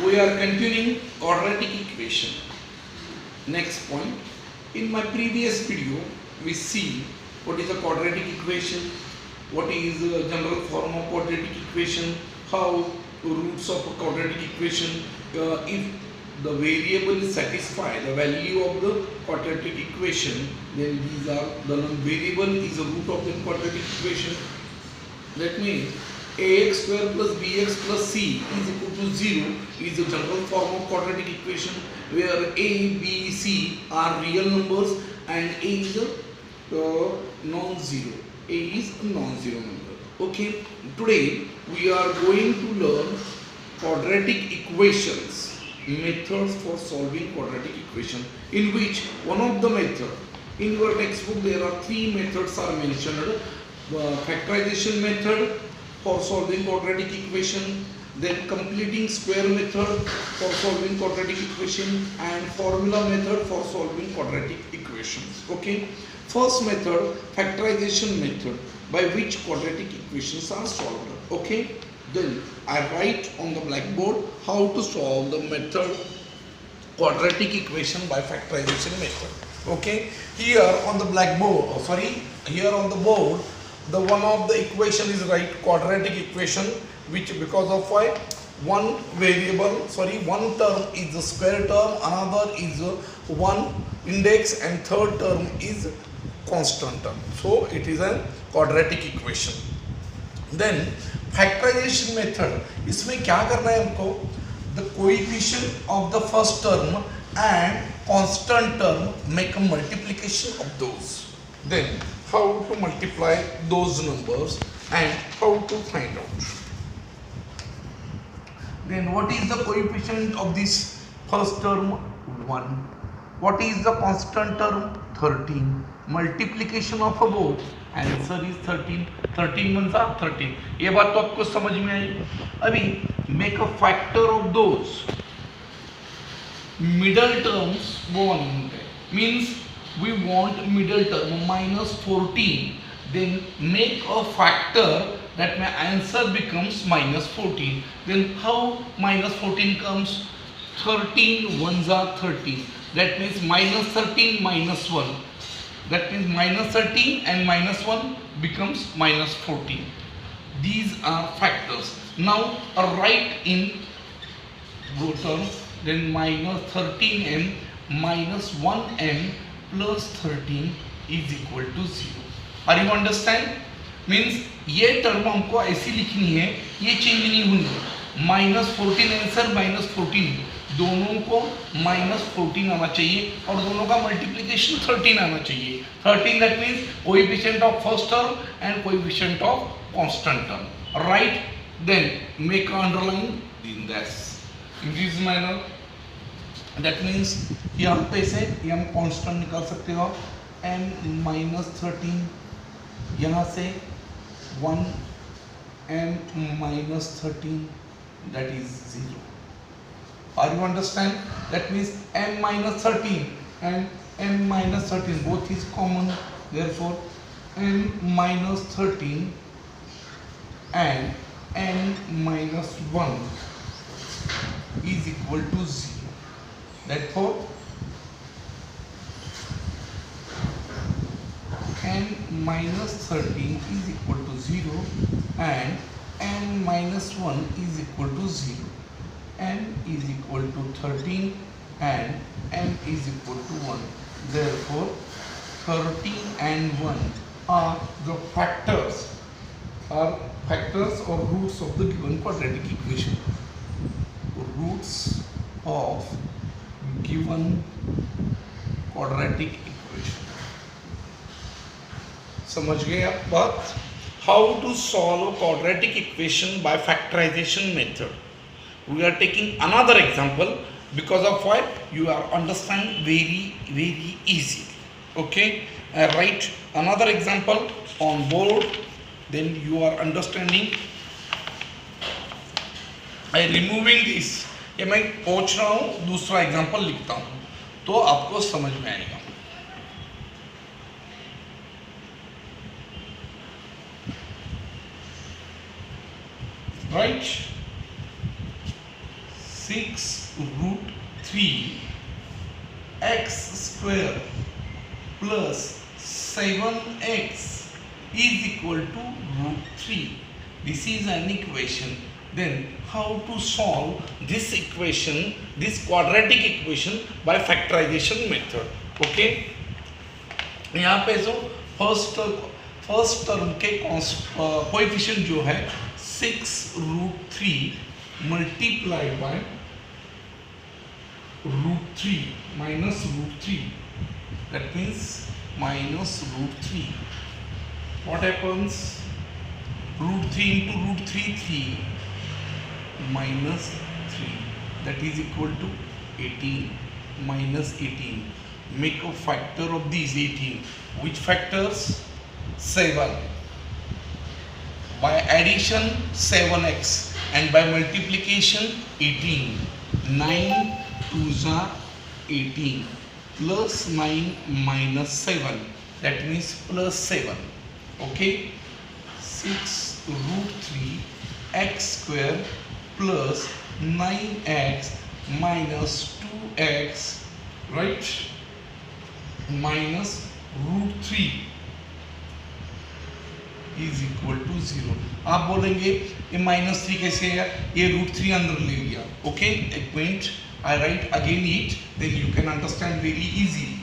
We are continuing quadratic equation. Next point. In my previous video, we see what is a quadratic equation, what is the general form of quadratic equation, how roots of a quadratic equation, if the variable is satisfy the value of the quadratic equation, then these are the variable is a root of the quadratic equation. That means ax square plus bx plus c is equal to 0 is the general form of quadratic equation where a, b, c are real numbers and a is a non-zero. A is a non-zero number. Okay. Today we are going to learn quadratic equations, methods for solving quadratic equation, in which one of the method in your textbook there are three methods are mentioned. Factorization method for solving quadratic equation, then completing square method for solving quadratic equation, and formula method for solving quadratic equations. Okay. First method, factorization method, by which quadratic equations are solved. Okay. Then I write on the blackboard how to solve the method quadratic equation by factorization method. Okay. Here on the blackboard, here on the board, the one of the equation is right quadratic equation, which because of why one term is the square term, another is one index, and third term is constant term. So it is a quadratic equation. Then factorization method, इसमें क्या करना है हमको? The coefficient of the first term and constant term make a multiplication of those. Then how to multiply those numbers and how to find out. Then what is the coefficient of this first term? 1. What is the constant term? 13. Multiplication of both, answer is 13. 13 1 are 13. ये बात तो आपको समझ में आई. अभी make a factor of those middle terms वो means we want middle term minus 14, then make a factor that my answer becomes minus 14. Then how minus 14 comes? 13 1s are 13. That means minus 13 minus 1. That means minus 13 and minus 1 becomes minus 14. These are factors. Now write in row terms, then minus 13m minus 1m plus 13 is equal to 0. Are you understand? Means ये term हमको ऐसी लिखनी है, ये change नहीं होंगी. Minus 14 answer minus 14, दोनों को माइनस 14 आना चाहिए और दोनों का मल्टीप्लिकेशन 13 आना चाहिए. 13 that means coefficient of first term and coefficient of constant term. Right. Then make underline in this manner. That means यहाँ पे से ये हम कांस्टेंट निकाल सकते हो. m माइनस 13, यहाँ से 1 m minus 13, that is 0. Are you understand? That means m minus 13 and m minus 13 both is common. Therefore m minus 13 and n minus 1 is equal to 0. Therefore n minus 13 is equal to 0 and n minus 1 is equal to 0. n is equal to 13 and n is equal to 1. Therefore 13 and 1 are the factors or roots of the given quadratic equation. Roots of given quadratic equation. समझ गए आप बात? How to solve a quadratic equation by factorization method. We are taking another example because of why you are understand very easy. Okay, I write another example on board, then you are understanding. I removing this, ये मैं पूछ रहा हूँ, दूसरा example लिखता हूँ तो आपको समझ में आएगा. Right? 6 root 3 x square plus 7x is equal to root 3. This is an equation. Then how to solve this equation, this quadratic equation by factorization method? Okay, यहाँ पे जो फर्स्ट टर्म के कोएफिशिएंट जो है 6 root 3 multiplied by root 3 minus root 3, that means minus root 3. What happens? Root 3 into root 3, 3 minus 3, that is equal to 18 minus 18. Make a factor of these 18. Which factors? 7. By addition 7x and by multiplication 18. 9 2s are 18 plus 9 minus 7, that means plus 7. Okay, 6 root 3 x square plus 9x minus 2x, right, minus root 3 is equal to 0. आप बोलेंगे ये minus 3 कैसे है, ये root 3 अंदर ले लिया. Okay, एक minute, I write again it, then you can understand very easily.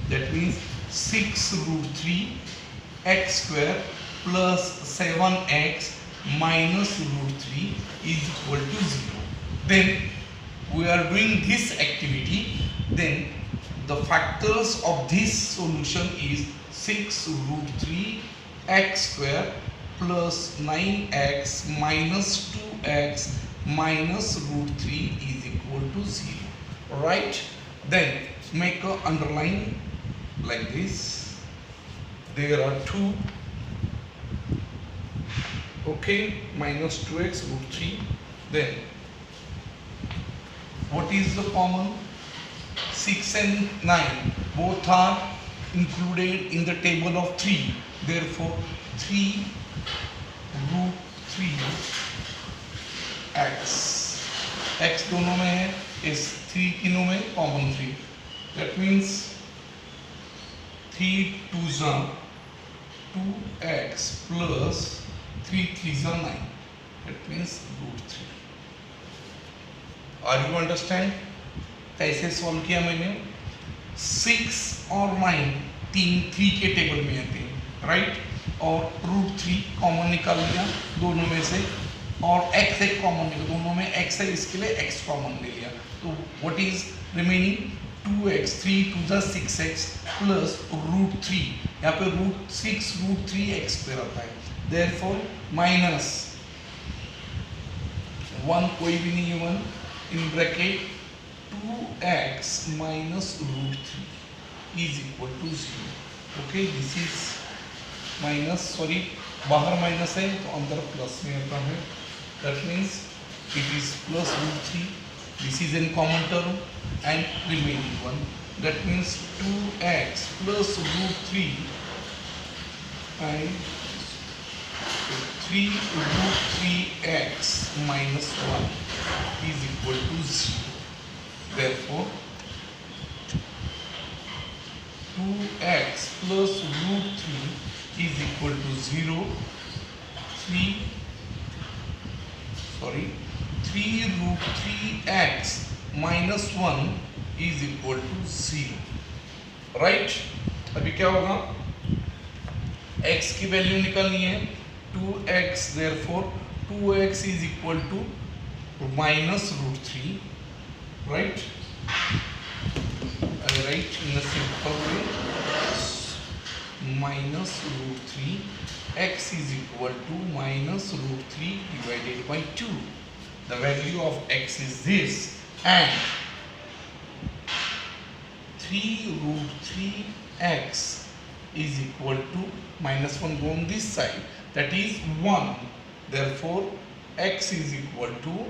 That means 6 root 3 x square plus 7x minus root 3 is equal to 0. Then we are doing this activity. Then the factors of this solution is 6 root 3 x square plus 9x minus 2x minus root 3 is equal to 0. Right? Then make a underline like this. There are 2. Okay, minus 2x root 3. Then what is the common? 6 and 9 both are included in the table of 3. Therefore 3 root 3 x. x दोनों में है, इस 3 तीनों में common 3. That means 3 2s are 2x plus 3 3s are 9. That means root 3. Are you understand? कैसे solve किया मैंने? 6 और 9 3 के टेबल में आते हैं, राइट, और रूट 3 कॉमन निकाल लिया दोनों में से, और x एक कॉमन निकाल, दोनों में x है इसके लिए x कॉमन ले लिया. तो what is remaining? 2x, 3 2 6x plus root 3. यहाँ पे रूट 6 रूट 3 x पे रहता है. देयरफॉर माइनस 1 कोई भी नहीं है, 1 in bracket 2x minus root 3 is equal to 0. Okay, this is minus, sorry, बाहर माइनस है तो अंदर प्लस में आता है. That means it is plus root 3. This is in common term and remaining one. That means 2x plus root 3 and 3 root 3x minus 1 is equal to 0. Therefore 2x plus root 3 is equal to 0. 3 root 3x minus 1 is equal to 0. Right? अभी क्या होगा? x की value निकालनी है 2x, therefore 2x is equal to minus root 3. Right? I write in a simple way, minus root 3, x is equal to minus root 3 divided by 2. The value of x is this, and 3 root 3x is equal to minus 1 go on this side, that is 1. Therefore x is equal to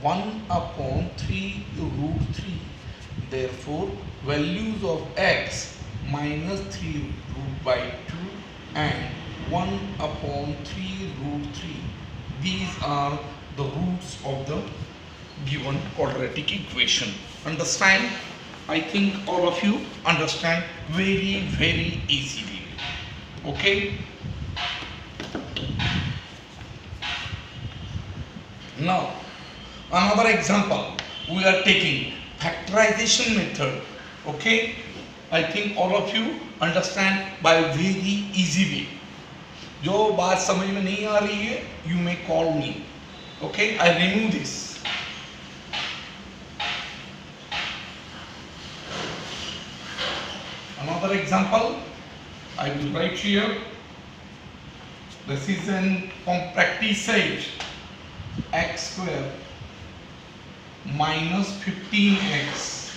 1 upon 3 root 3. Therefore values of x minus 3 root by 2 and 1 upon 3 root 3, these are the roots of the given quadratic equation. Understand? I think all of you understand very easily. Okay? Now, another example, we are taking factorization method. Okay? I think all of you understand by very easy way. जो बात समझ में नहीं आ रही है, you may call me. Okay? I remove this. Another example, I will write here. This is an practice set x square minus 15x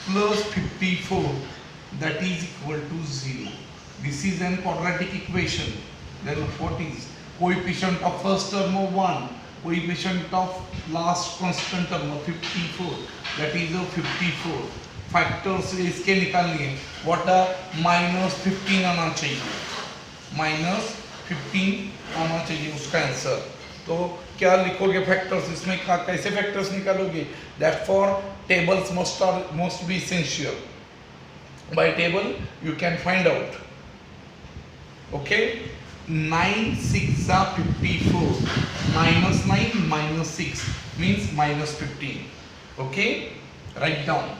plus 54 that is equal to 0. This is an quadratic equation. Then what is coefficient of first term of 1, coefficient of last constant term of 54, that is a 54. Factors इसके निकालनी है. What minus 15 आना चाहिए, minus 15 आना चाहिए उसका answer. तो क्या लिखोगे फैक्टर्स इसमें, कैसे फैक्टर्स निकालोगे? That for tables must be essential. By table you can find out. Okay, 9 6 are 54, minus 9 minus 6 means minus 15. Okay, write down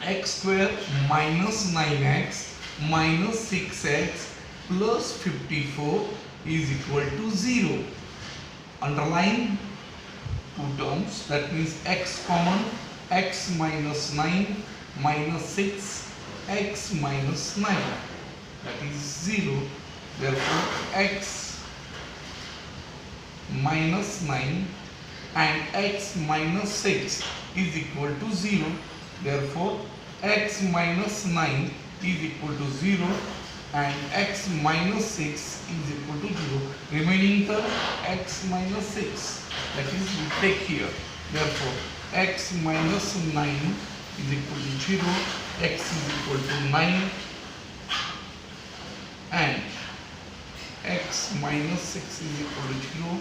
x square minus 9x minus 6x plus 54 is equal to 0. Underline two terms, that means x common, x minus 9 minus 6 x minus 9, that is 0. Therefore x minus 9 and x minus 6 is equal to 0. Therefore x minus 9 is equal to 0 and x minus 6 is equal to 0. Remaining term x minus 6, that is we take here. Therefore x minus 9 is equal to 0, x is equal to 9 and x minus 6 is equal to 0,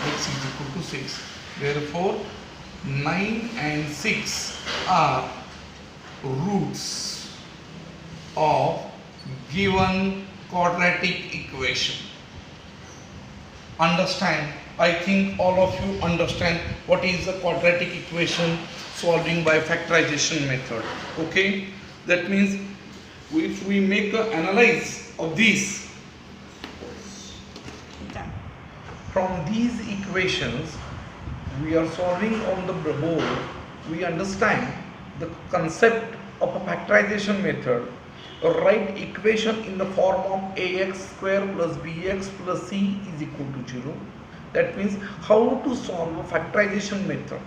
x is equal to 6. Therefore 9 and 6 are roots of given quadratic equation. Understand? I think all of you understand what is the quadratic equation solving by factorization method. Okay, that means if we make an analysis of this, from these equations we are solving on the board, we understand the concept of a factorization method. Write equation in the form of ax square plus bx plus c is equal to 0. That means how to solve a factorization method.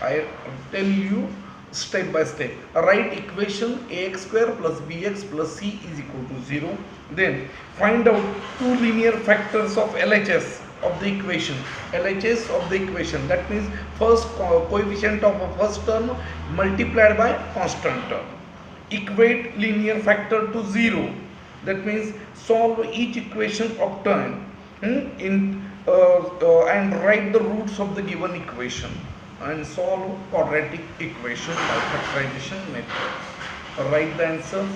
I tell you step by step. Write equation ax square plus bx plus c is equal to 0. Then find out two linear factors of LHS of the equation. LHS of the equation, that means first coefficient of a first term multiplied by constant term. Equate linear factor to 0. That means solve each equation obtained and write the roots of the given equation and solve quadratic equation by factorization method. Write the answers.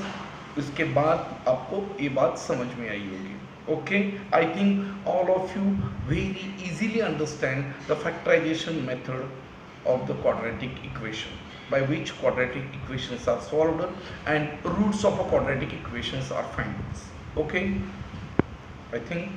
इसके बाद आपको ये बात समझ में आई होगी. Okay, I think all of you very easily understand the factorization method of the quadratic equation, by which quadratic equations are solved and roots of a quadratic equations are found. Okay, I think